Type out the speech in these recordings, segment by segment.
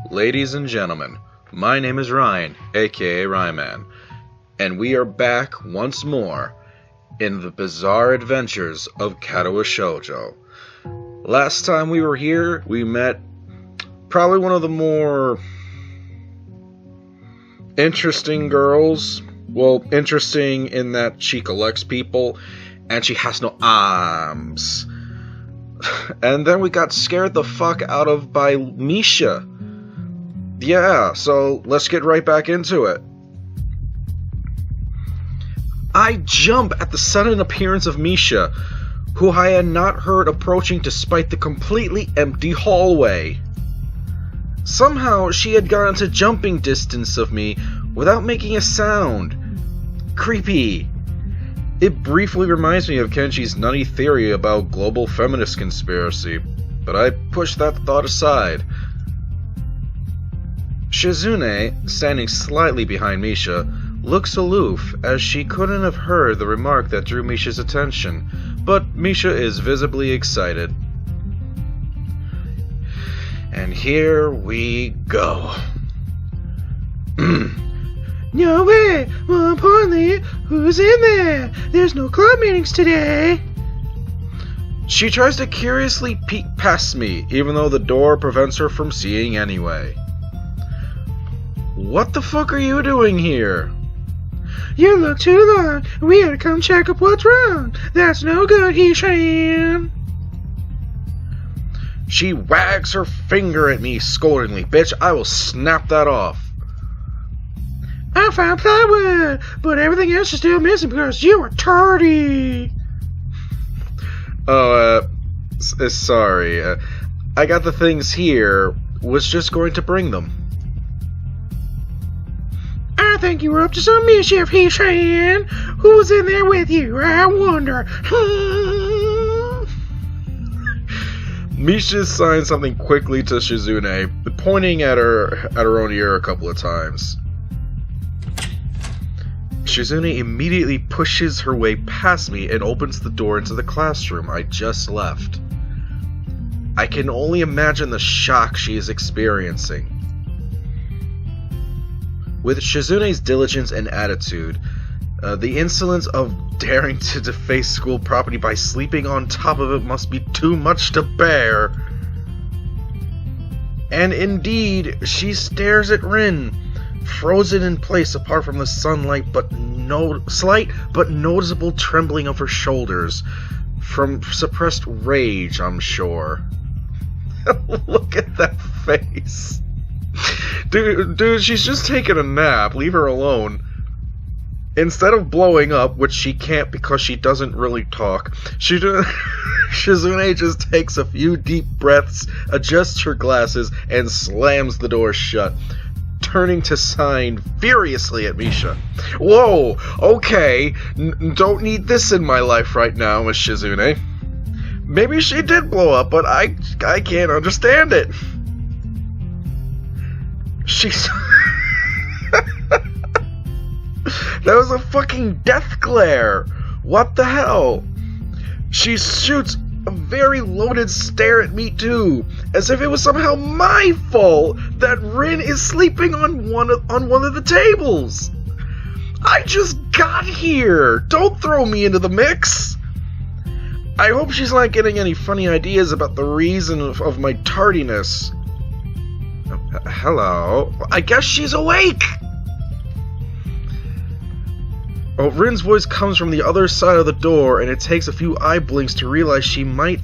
Ladies and gentlemen, my name is Ryan, aka Ryman, and we are back once more in the bizarre adventures of Katawa Shoujo. Last time we were here, we met probably one of the more interesting girls. Well, interesting in that she collects people, and she has no arms. And then we got scared the fuck out of by Misha. Yeah, so let's get right back into it. I jump at the sudden appearance of Misha, who I had not heard approaching despite the completely empty hallway. Somehow she had gotten to jumping distance of me without making a sound. Creepy. It briefly reminds me of Kenji's nutty theory about global feminist conspiracy, but I pushed that thought aside. Shizune, standing slightly behind Misha, looks aloof as she couldn't have heard the remark that drew Misha's attention, but Misha is visibly excited. And here we go. No way! More importantly, who's in there? There's no club meetings today! She tries to curiously peek past me, even though the door prevents her from seeing anyway. What the fuck are you doing here? You look too long. We had to come check up what's wrong. That's no good, Hishan. She wags her finger at me scoldingly. Bitch, I will snap that off. I found plywood, but everything else is still missing because you were tardy. Sorry. I got the things here. Was just going to bring them. I think you were up to some mischief, Hishan. Who's in there with you? I wonder. Misha signs something quickly to Shizune, pointing at her own ear a couple of times. Shizune immediately pushes her way past me and opens the door into the classroom I just left. I can only imagine the shock she is experiencing. With Shizune's diligence and attitude, the insolence of daring to deface school property by sleeping on top of it must be too much to bear. And indeed, she stares at Rin, frozen in place apart from the sunlight, but slight but noticeable trembling of her shoulders, from suppressed rage, I'm sure. Look at that face. Dude, she's just taking a nap. Leave her alone. Instead of blowing up, which she can't because she doesn't really talk, Shizune just takes a few deep breaths, adjusts her glasses, and slams the door shut, turning to sign furiously at Misha. Whoa, okay, don't need this in my life right now, Miss Shizune. Maybe she did blow up, but I can't understand it. She's... That was a fucking death glare! What the hell? She shoots a very loaded stare at me too, as if it was somehow my fault that Rin is sleeping on one of the tables. I just got here! Don't throw me into the mix! I hope she's not getting any funny ideas about the reason of my tardiness. Hello? I guess she's awake! Oh, Rin's voice comes from the other side of the door, and it takes a few eye blinks to realize she might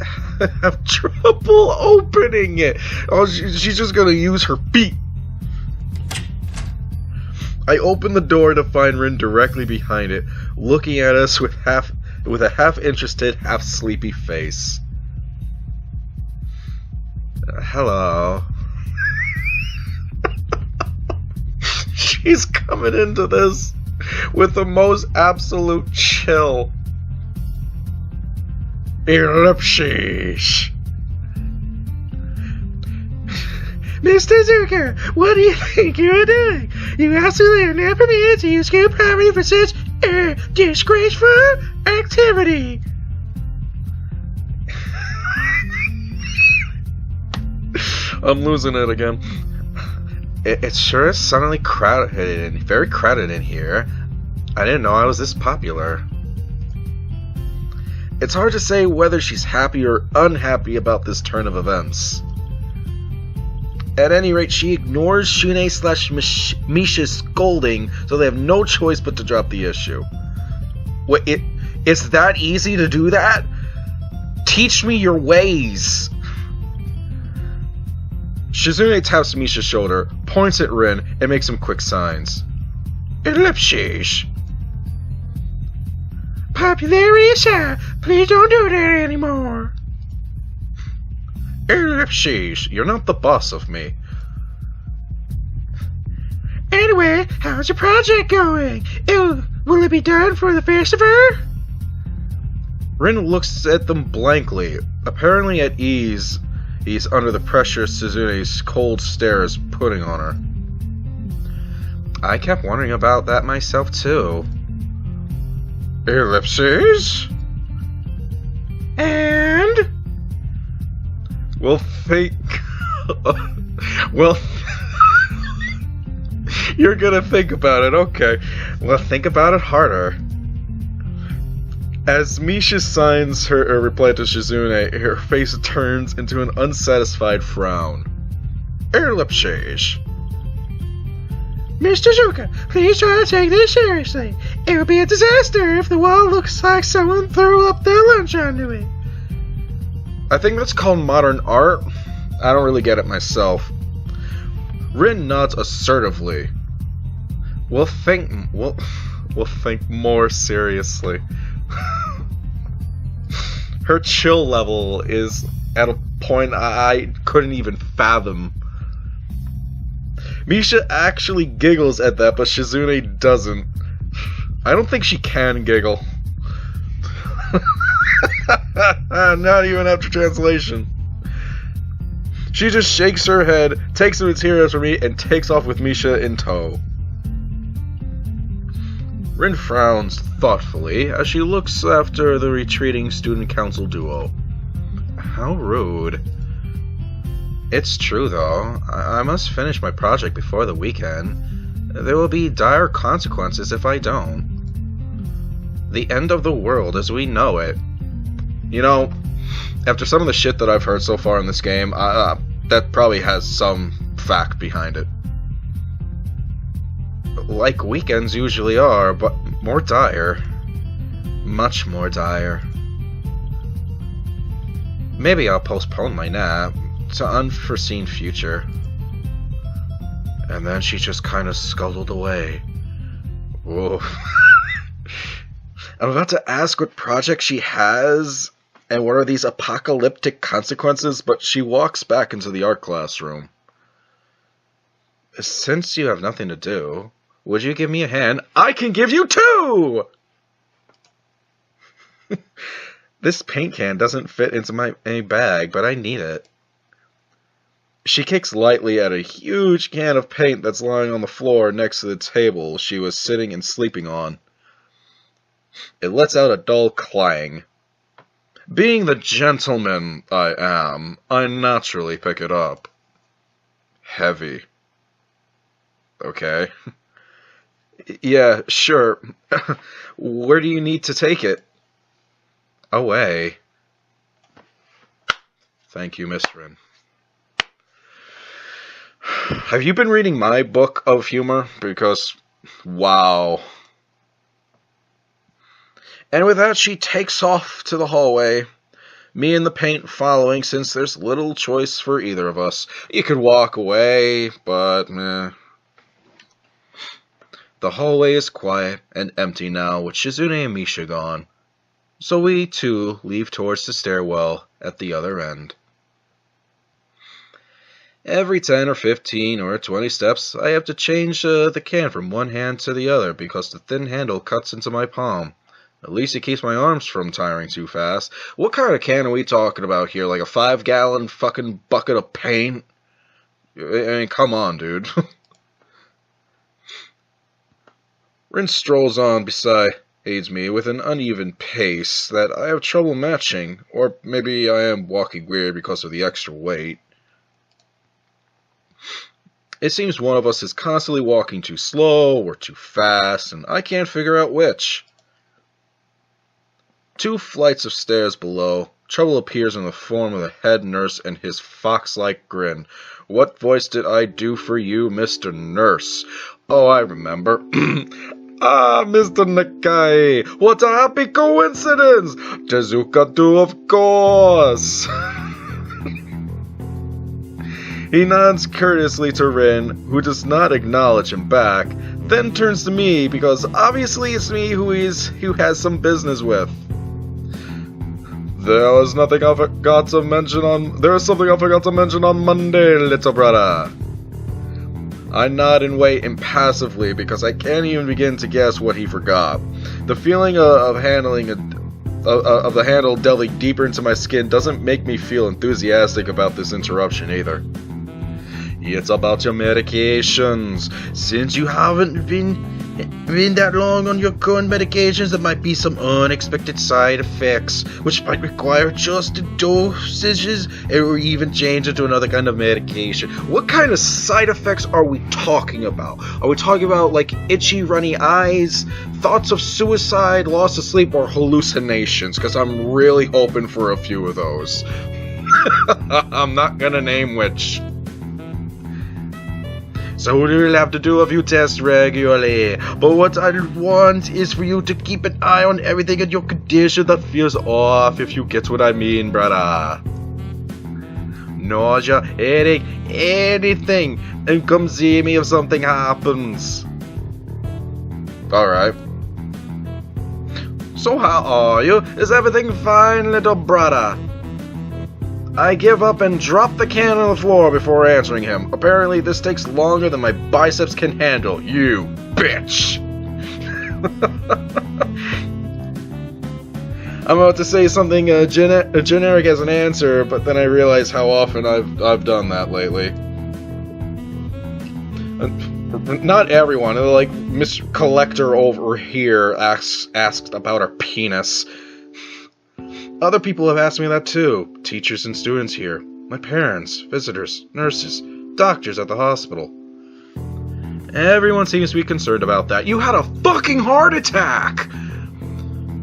have trouble opening it. Oh, she's just gonna use her feet. I open the door to find Rin directly behind it, looking at us with a half-interested, half-sleepy face. Hello. She's coming into this with the most absolute chill. Ellipses. Mr. Zucker, what do you think you're doing? You absolutely are not permitted to use school property for such disgraceful activity. I'm losing it again. It sure is suddenly crowded, very crowded in here. I didn't know I was this popular. It's hard to say whether she's happy or unhappy about this turn of events. At any rate, she ignores Shune/Misha's scolding, so they have no choice but to drop the issue. Wait, it's that easy to do that? Teach me your ways! Shizune taps Misha's shoulder, points at Rin, and makes some quick signs. Ellipses. Popularity aside, please don't do that anymore. Ellipses, you're not the boss of me. Anyway, how's your project going? Will it be done for the festival? Rin looks at them blankly, apparently at ease. He's under the pressure Suzune's cold stare is putting on her. I kept wondering about that myself too. Ellipses? And? Well, think... well... You're gonna think about it, okay. Well, think about it harder. As Misha signs her reply to Shizune, her face turns into an unsatisfied frown. Ellipses. Mr. Zuka, please try to take this seriously. It would be a disaster if the wall looks like someone threw up their lunch onto it. I think that's called modern art. I don't really get it myself. Rin nods assertively. We'll think more seriously. Her chill level is at a point I couldn't even fathom. Misha actually giggles at that, but Shizune doesn't. I don't think she can giggle. Not even after translation. She just shakes her head, takes the materials from me, and takes off with Misha in tow. Rin frowns thoughtfully as she looks after the retreating student council duo. How rude. It's true, though. I must finish my project before the weekend. There will be dire consequences if I don't. The end of the world as we know it. You know, after some of the shit that I've heard so far in this game, that probably has some fact behind it. Like weekends usually are, but more dire. Much more dire. Maybe I'll postpone my nap to unforeseen future. And then she just kind of scuttled away. Whoa. I'm about to ask what project she has and what are these apocalyptic consequences, but she walks back into the art classroom. Since you have nothing to do, would you give me a hand? I can give you two! This paint can doesn't fit into my bag, but I need it. She kicks lightly at a huge can of paint that's lying on the floor next to the table she was sitting and sleeping on. It lets out a dull clang. Being the gentleman I am, I naturally pick it up. Heavy. Okay. Yeah, sure. Where do you need to take it? Away. Thank you, Miss Rin. Have you been reading my book of humor? Because, wow. And with that, she takes off to the hallway. Me and the paint following, since there's little choice for either of us. You could walk away, but meh. The hallway is quiet and empty now, with Shizune and Misha gone. So we, too, leave towards the stairwell at the other end. Every 10 or 15 or 20 steps, I have to change the can from one hand to the other because the thin handle cuts into my palm. At least it keeps my arms from tiring too fast. What kind of can are we talking about here? Like a 5-gallon fucking bucket of paint? I mean, come on, dude. Rin strolls on beside me with an uneven pace that I have trouble matching, or maybe I am walking weird because of the extra weight. It seems one of us is constantly walking too slow or too fast, and I can't figure out which. 2 flights of stairs below, trouble appears in the form of the head nurse and his fox-like grin. What voice did I do for you, Mr. Nurse? Oh, I remember. Ah, Mr. Nakai, what a happy coincidence! Tezuka too, of course! He nods courteously to Rin, who does not acknowledge him back, then turns to me because obviously it's me who has some business with. There is something I forgot to mention on Monday, little brother. I nod and wait impassively because I can't even begin to guess what he forgot. The feeling of the handle delving deeper into my skin doesn't make me feel enthusiastic about this interruption either. It's about your medications. Since you haven't been that long on your current medications, there might be some unexpected side effects, which might require adjusted dosages or even change into another kind of medication. What kind of side effects are we talking about? Are we talking about like itchy, runny eyes, thoughts of suicide, loss of sleep, or hallucinations? Because I'm really hoping for a few of those. I'm not gonna name which. So we'll have to do a few tests regularly, but what I want is for you to keep an eye on everything in your condition that feels off, if you get what I mean, brother. Nausea, headache, anything, and come see me if something happens. Alright. So how are you? Is everything fine, little brother? I give up and drop the can on the floor before answering him. Apparently this takes longer than my biceps can handle. You bitch! I'm about to say something generic as an answer, but then I realize how often I've done that lately. Not everyone. Like Miss Collector over here asked about her penis. Other people have asked me that too. Teachers and students here. My parents, visitors, nurses, doctors at the hospital. Everyone seems to be concerned about that. You had a fucking heart attack!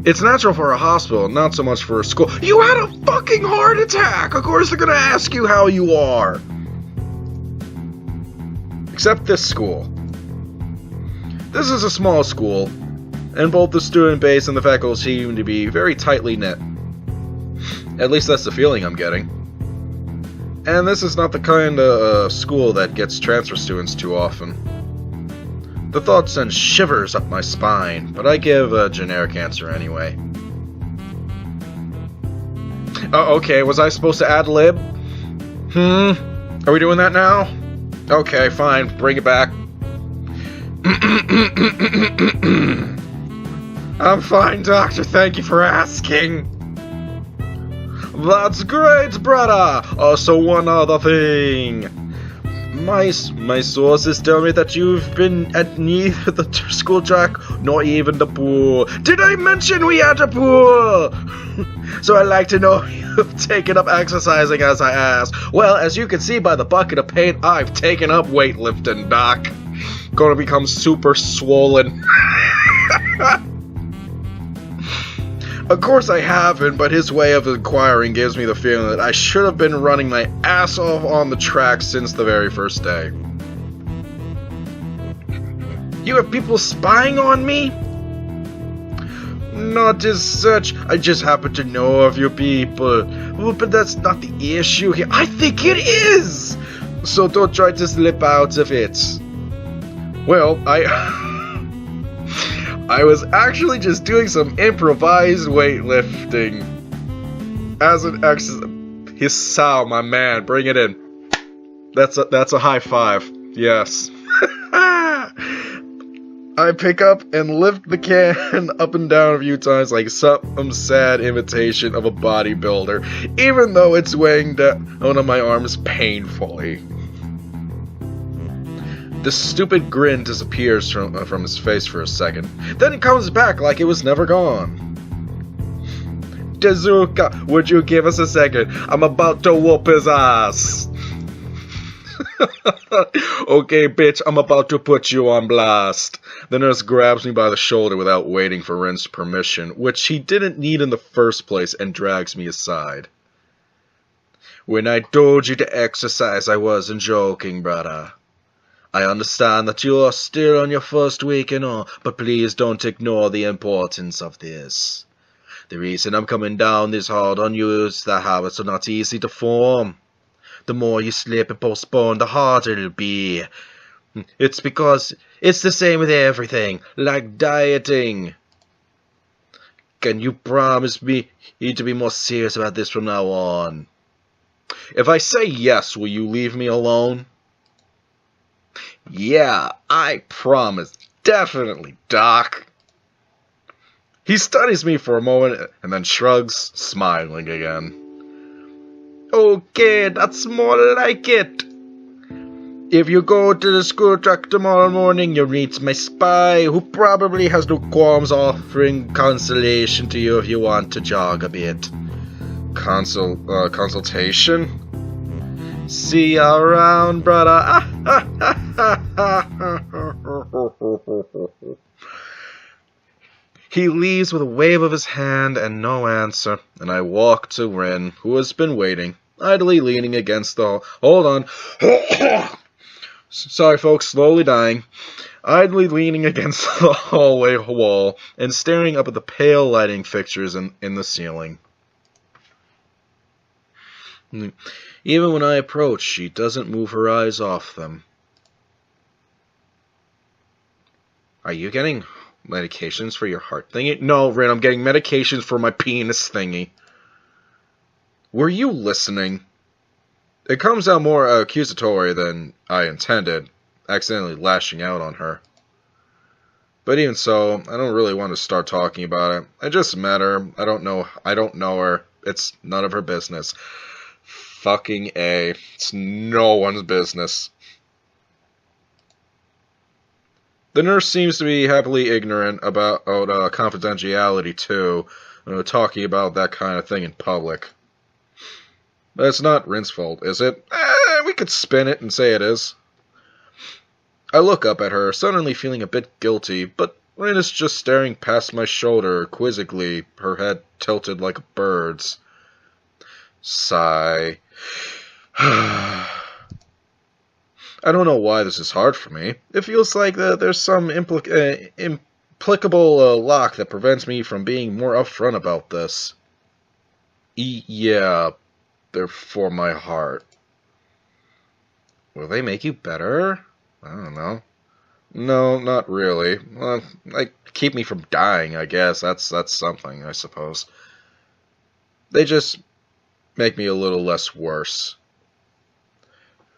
It's natural for a hospital, not so much for a school. You had a fucking heart attack! Of course they're gonna ask you how you are. Except this school. This is a small school, and both the student base and the faculty seem to be very tightly knit. At least that's the feeling I'm getting. And this is not the kind of school that gets transfer students too often. The thought sends shivers up my spine, but I give a generic answer anyway. Okay, was I supposed to ad-lib? Are we doing that now? Okay, fine, bring it back. I'm fine, doctor, thank you for asking. That's great, brother! So one other thing. My sources tell me that you've been at neither the school track nor even the pool. Did I mention we had a pool? So I'd like to know if you've taken up exercising as I asked. Well, as you can see by the bucket of paint, I've taken up weightlifting, Doc. Gonna become super swollen. Of course I haven't, but his way of inquiring gives me the feeling that I should have been running my ass off on the track since the very first day. You have people spying on me? Not as such, I just happen to know of you people. Well, but that's not the issue here. I think it is! So don't try to slip out of it. Well, I was actually just doing some improvised weightlifting. As an exercise. Hisao, my man, bring it in. That's a high five. Yes. I pick up and lift the can up and down a few times like some sad imitation of a bodybuilder, even though it's weighing down on my arms painfully. The stupid grin disappears from his face for a second. Then it comes back like it was never gone. Tezuka, would you give us a second? I'm about to whoop his ass. Okay, bitch, I'm about to put you on blast. The nurse grabs me by the shoulder without waiting for Rin's permission, which he didn't need in the first place, and drags me aside. When I told you to exercise, I wasn't joking, brother. I understand that you are still on your first week and all, but please don't ignore the importance of this. The reason I'm coming down this hard on you is that habits are not easy to form. The more you slip and postpone, the harder it'll be. It's because it's the same with everything, like dieting. Can you promise me to be more serious about this from now on? If I say yes, will you leave me alone? Yeah, I promise. Definitely, Doc. He studies me for a moment and then shrugs, smiling again. Okay, that's more like it. If you go to the school truck tomorrow morning, you'll meet my spy, who probably has no qualms offering consolation to you if you want to jog a bit. Consultation? See ya around, brother. He leaves with a wave of his hand and no answer, and I walk to Rin, who has been waiting, idly leaning against the hall. Hold on. Sorry, folks, slowly dying. Idly leaning against the hallway wall and staring up at the pale lighting fixtures in the ceiling. Even when I approach, she doesn't move her eyes off them. Are you getting medications for your heart thingy? No, Rin, I'm getting medications for my penis thingy. Were you listening? It comes out more accusatory than I intended, accidentally lashing out on her. But even so, I don't really want to start talking about it. I just met her. I don't know her. It's none of her business. Fucking A. It's no one's business. The nurse seems to be happily ignorant about confidentiality, too, talking about that kind of thing in public. But it's not Rin's fault, is it? We could spin it and say it is. I look up at her, suddenly feeling a bit guilty, but Rin is just staring past my shoulder, quizzically, her head tilted like a bird's. Sigh. I don't know why this is hard for me. It feels like there's some implicable lock that prevents me from being more upfront about this. Yeah, they're for my heart. Will they make you better? I don't know. No, not really. Like, keep me from dying, I guess. That's something, I suppose. They just make me a little less worse.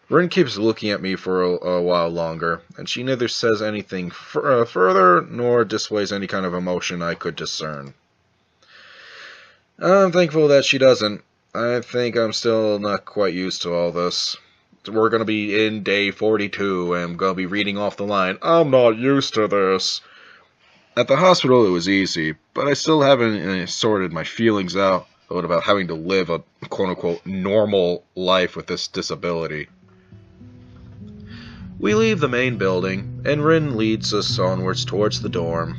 Rin keeps looking at me for a while longer, and she neither says anything further nor displays any kind of emotion I could discern. I'm thankful that she doesn't. I think I'm still not quite used to all this. We're going to be in day 42, and I'm going to be reading off the line, I'm not used to this. At the hospital it was easy, but I still haven't sorted my feelings out about having to live a quote-unquote normal life with this disability. We leave the main building, and Rin leads us onwards towards the dorm.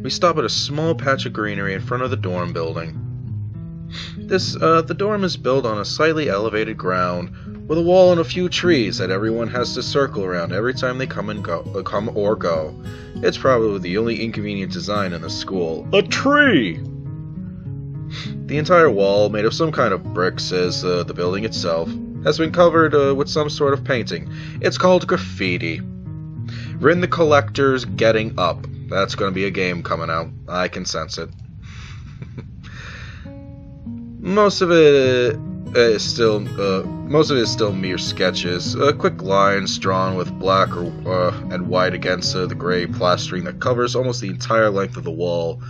We stop at a small patch of greenery in front of the dorm building. The dorm is built on a slightly elevated ground, with a wall and a few trees that everyone has to circle around every time they come or go. It's probably the only inconvenient design in the school. A tree! The entire wall, made of some kind of bricks, as the building itself, has been covered with some sort of painting. It's called graffiti. Rin the Collector's Getting Up. That's going to be a game coming out. I can sense it. Most of it is still mere sketches. Quick lines drawn with black and white against the gray plastering that covers almost the entire length of the wall.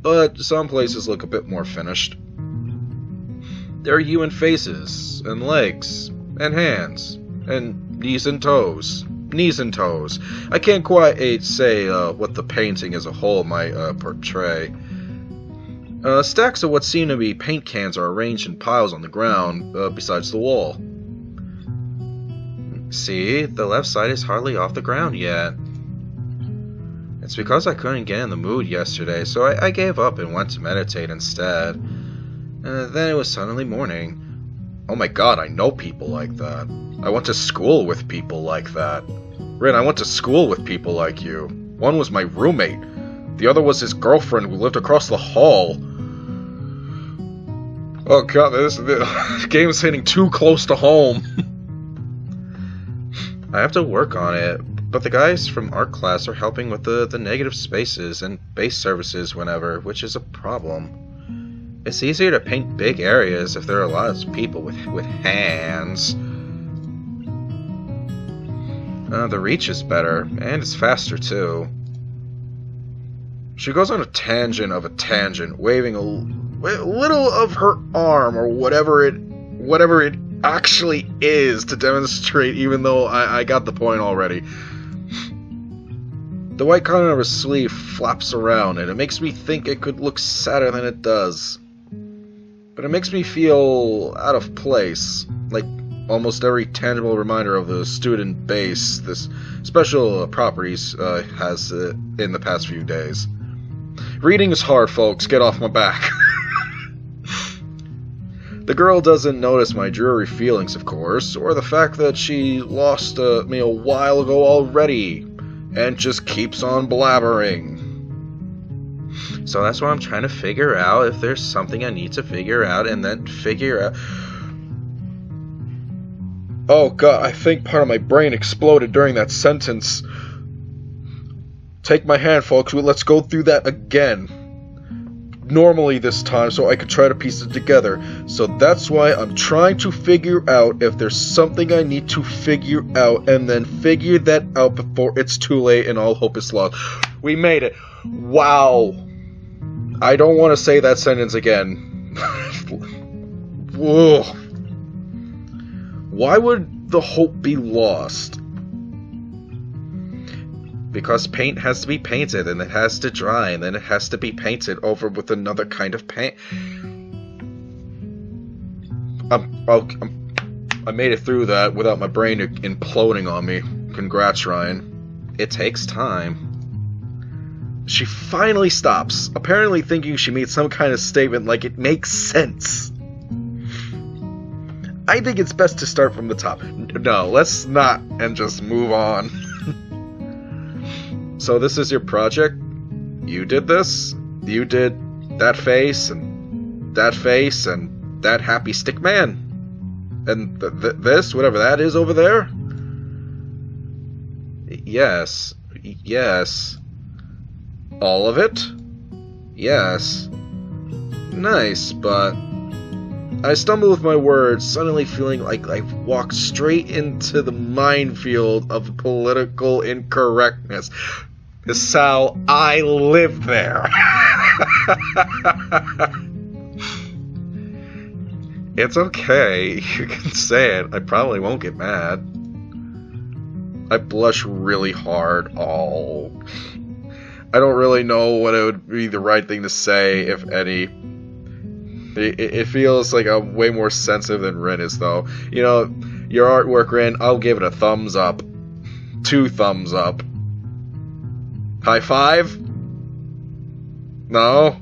But some places look a bit more finished. There are human faces, and legs, and hands, and knees and toes. I can't quite say what the painting as a whole might portray. Stacks of what seem to be paint cans are arranged in piles on the ground, besides the wall. See, the left side is hardly off the ground yet. It's because I couldn't get in the mood yesterday, so I gave up and went to meditate instead. Then it was suddenly morning. Oh my god, I know people like that. I went to school with people like that. Rin, I went to school with people like you. One was my roommate. The other was his girlfriend who lived across the hall. Oh god, this game's hitting too close to home. I have to work on it, but the guys from art class are helping with the negative spaces and base services whenever, which is a problem. It's easier to paint big areas if there are a lot of people with hands. The reach is better, and it's faster too. She goes on a tangent of a tangent, waving a little of her arm or whatever it actually is to demonstrate, even though I got the point already. The white cotton of her sleeve flaps around, and it makes me think it could look sadder than it does. But it makes me feel out of place, like almost every tangible reminder of the student base this special properties has in the past few days. Reading is hard, folks. Get off my back. The girl doesn't notice my dreary feelings, of course, or the fact that she lost me a while ago already, and just keeps on blabbering. So that's why I'm trying to figure out if there's something I need to figure out, and then figure out... Oh god, I think part of my brain exploded during that sentence. Take my hand, folks. Let's go through that again. Normally this time, so I could try to piece it together. So that's why I'm trying to figure out if there's something I need to figure out, and then figure that out before it's too late and all hope is lost. We made it. Wow. I don't want to say that sentence again. Whoa. Why would the hope be lost? Because paint has to be painted, and it has to dry, and then it has to be painted over with another kind of paint. I made it through that without my brain imploding on me. Congrats, Ryan. It takes time. She finally stops, apparently thinking she made some kind of statement like it makes sense. I think it's best to start from the top. No, let's not, and just move on. So this is your project? You did this? You did that face, and that face, and that happy stick man? And this, whatever that is over there? Yes. Yes. All of it? Yes. Nice, but... I stumble with my words, suddenly feeling like I've walked straight into the minefield of political incorrectness. Sal, I live there. It's okay. You can say it. I probably won't get mad. I blush really hard. Oh. I don't really know what it would be the right thing to say, if any. It feels like I'm way more sensitive than Rin is, though. You know, your artwork, Rin, I'll give it a thumbs up. 2 thumbs up. High five? No?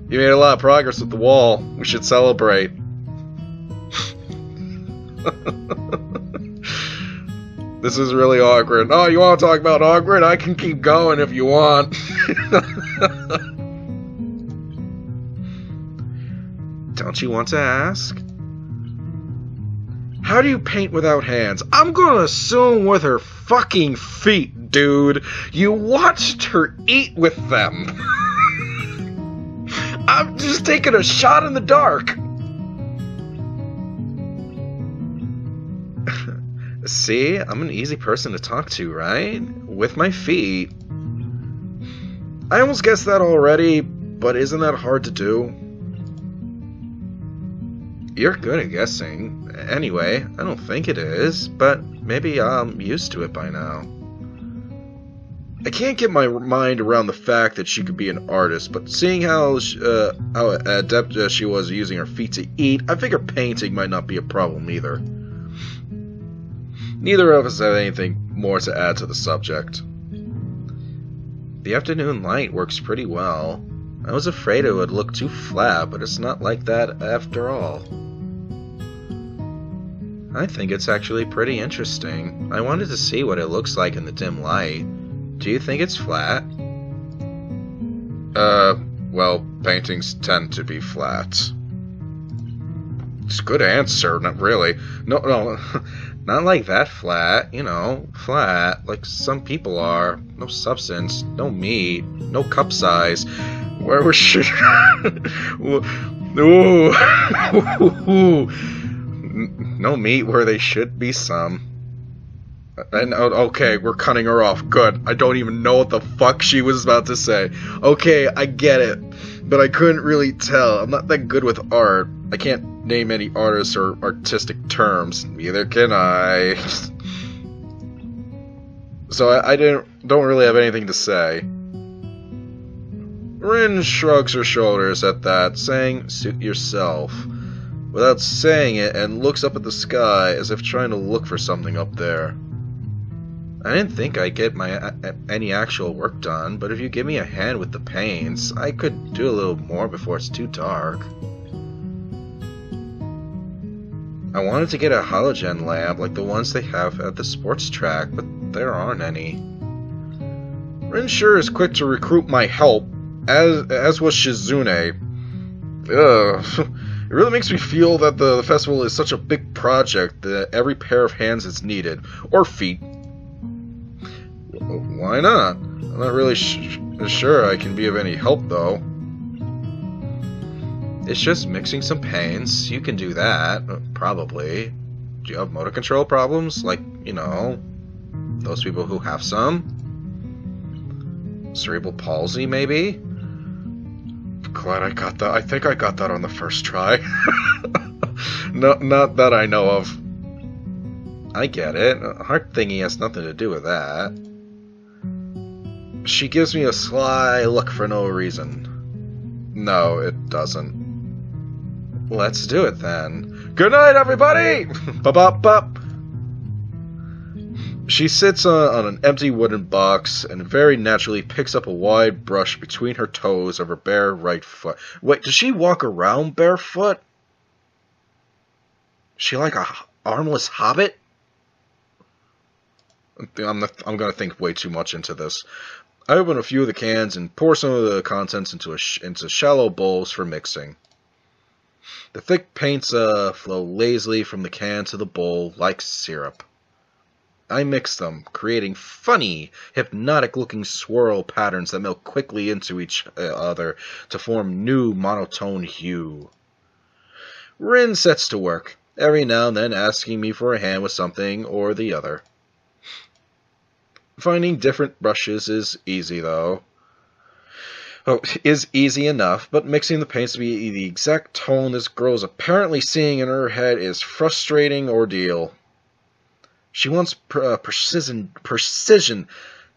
You made a lot of progress with the wall. We should celebrate. This is really awkward. Oh, you want to talk about awkward? I can keep going if you want. Don't you want to ask? How do you paint without hands? I'm gonna assume with her fucking feet, dude. You watched her eat with them. I'm just taking a shot in the dark. See, I'm an easy person to talk to, right? With my feet. I almost guessed that already, but isn't that hard to do? You're good at guessing. Anyway, I don't think it is, but maybe I'm used to it by now. I can't get my mind around the fact that she could be an artist, but seeing how adept she was using her feet to eat, I figure painting might not be a problem either. Neither of us have anything more to add to the subject. The afternoon light works pretty well. I was afraid it would look too flat, but it's not like that after all. I think it's actually pretty interesting. I wanted to see what it looks like in the dim light. Do you think it's flat? Well, paintings tend to be flat. It's a good answer, not really. No, not like that flat, you know, flat, like some people are. No substance, no meat, no cup size. Where was she? Ooh. No meat where they should be some. And okay, we're cutting her off. Good. I don't even know what the fuck she was about to say. Okay, I get it. But I couldn't really tell. I'm not that good with art. I can't name any artists or artistic terms. Neither can I. So I don't really have anything to say. Rin shrugs her shoulders at that, saying, "Suit yourself," without saying it, and looks up at the sky as if trying to look for something up there. I didn't think I'd get any actual work done, but if you give me a hand with the paints, I could do a little more before it's too dark. I wanted to get a halogen lamp like the ones they have at the sports track, but there aren't any. Rin sure is quick to recruit my help, as was Shizune. Ugh. It really makes me feel that the festival is such a big project that every pair of hands is needed. Or feet. Why not? I'm not really sure I can be of any help, though. It's just mixing some paints. You can do that, probably. Do you have motor control problems? Like, you know, those people who have some? Cerebral palsy, maybe? Glad I got that. I think I got that on the first try. Not that I know of. I get it. A heart thingy has nothing to do with that. She gives me a sly look for no reason. No, it doesn't. Let's do it then. Good night, everybody! Bop. She sits on an empty wooden box and very naturally picks up a wide brush between her toes of her bare right foot. Wait, does she walk around barefoot? Is she like a armless hobbit? I'm gonna think way too much into this. I open a few of the cans and pour some of the contents into shallow bowls for mixing. The thick paints flow lazily from the can to the bowl like syrup. I mix them, creating funny, hypnotic-looking swirl patterns that melt quickly into each other to form new monotone hue. Rin sets to work, every now and then asking me for a hand with something or the other. Finding different brushes is easy, though. Is easy enough, but mixing the paints to be the exact tone this girl is apparently seeing in her head is frustrating ordeal. She wants precision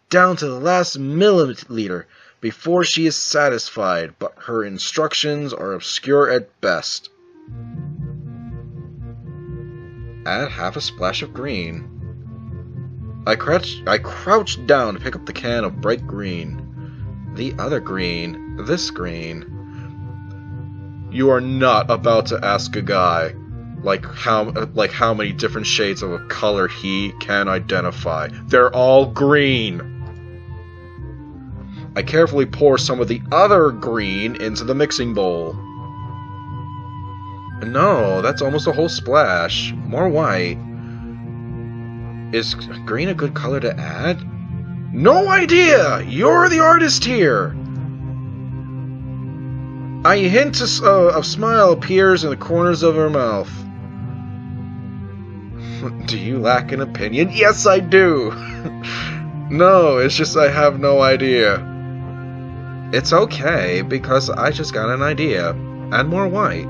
down to the last milliliter before she is satisfied, but her instructions are obscure at best. Add half a splash of green. I crouched down to pick up the can of bright green. The other green. This green. You are not about to ask a guy like how many different shades of a color he can identify. They're all green. I carefully pour some of the other green into the mixing bowl. No, that's almost a whole splash. More white. Is green a good color to add? No idea! You're the artist here! A hint of smile appears in the corners of her mouth. Do you lack an opinion? Yes, I do! No, it's just I have no idea. It's okay, because I just got an idea. Add more white.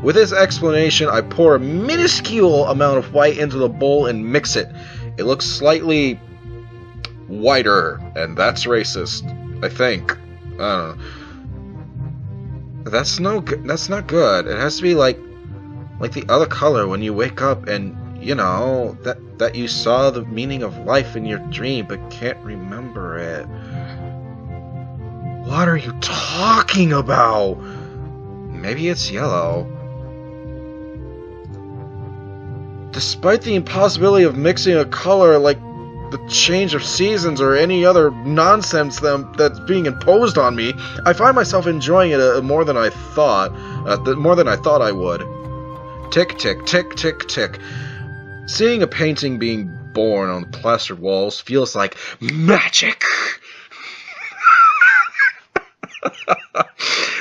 With this explanation, I pour a minuscule amount of white into the bowl and mix it. It looks slightly whiter, and that's racist, I think. I don't know. That's not good. It has to be like the other color when you wake up and You know, that you saw the meaning of life in your dream but can't remember it. What are you talking about? Maybe it's yellow. Despite the impossibility of mixing a color like the change of seasons or any other nonsense that's being imposed on me, I find myself enjoying it more than I thought. More than I thought I would. Tick, tick, tick, tick, tick. Seeing a painting being born on the plastered walls feels like magic.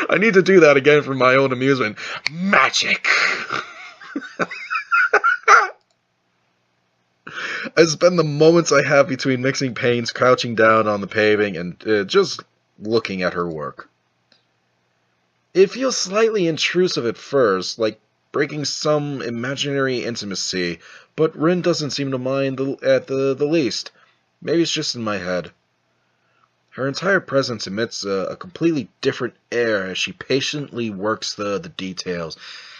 I need to do that again for my own amusement. Magic. I spend the moments I have between mixing paints, crouching down on the paving, and just looking at her work. It feels slightly intrusive at first, like breaking some imaginary intimacy, but Rin doesn't seem to mind at the least. Maybe it's just in my head. Her entire presence emits a completely different air as she patiently works the details,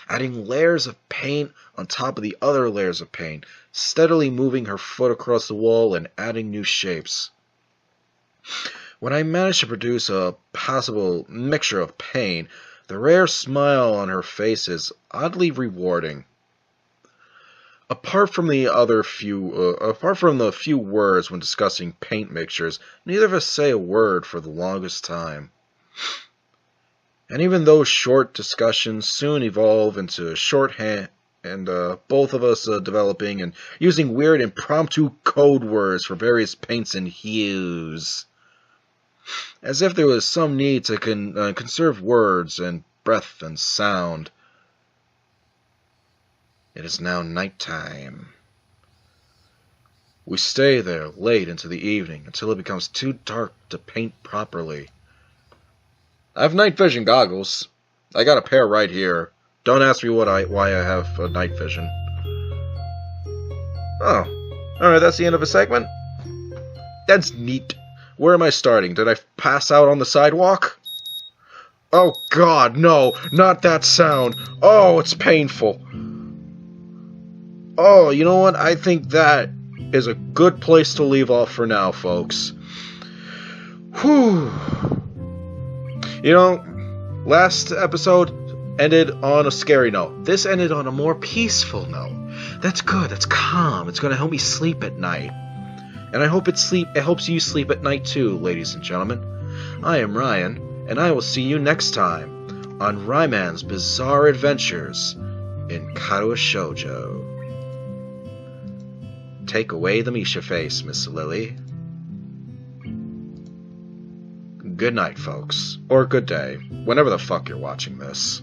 adding layers of paint on top of the other layers of paint, steadily moving her foot across the wall and adding new shapes. When I manage to produce a possible mixture of paint, the rare smile on her face is oddly rewarding. Apart from the few words when discussing paint mixtures, neither of us say a word for the longest time. And even those short discussions soon evolve into shorthand, and both of us developing and using weird impromptu code words for various paints and hues. As if there was some need to conserve words and breath and sound. It is now nighttime. We stay there late into the evening until it becomes too dark to paint properly. I have night vision goggles. I got a pair right here. Don't ask me why I have night vision. Oh, alright, that's the end of a segment? That's neat. Where am I starting? Did I pass out on the sidewalk? Oh god, no, not that sound. Oh, it's painful. Oh, you know what? I think that is a good place to leave off for now, folks. Whew. You know, last episode ended on a scary note. This ended on a more peaceful note. That's good, that's calm. It's going to help me sleep at night. And I hope it helps you sleep at night too, ladies and gentlemen. I am Ryan, and I will see you next time on Ryman's Bizarre Adventures in Katawa Shoujo. Take away the Misha face, Miss Lily. Good night, folks. Or good day, whenever the fuck you're watching this.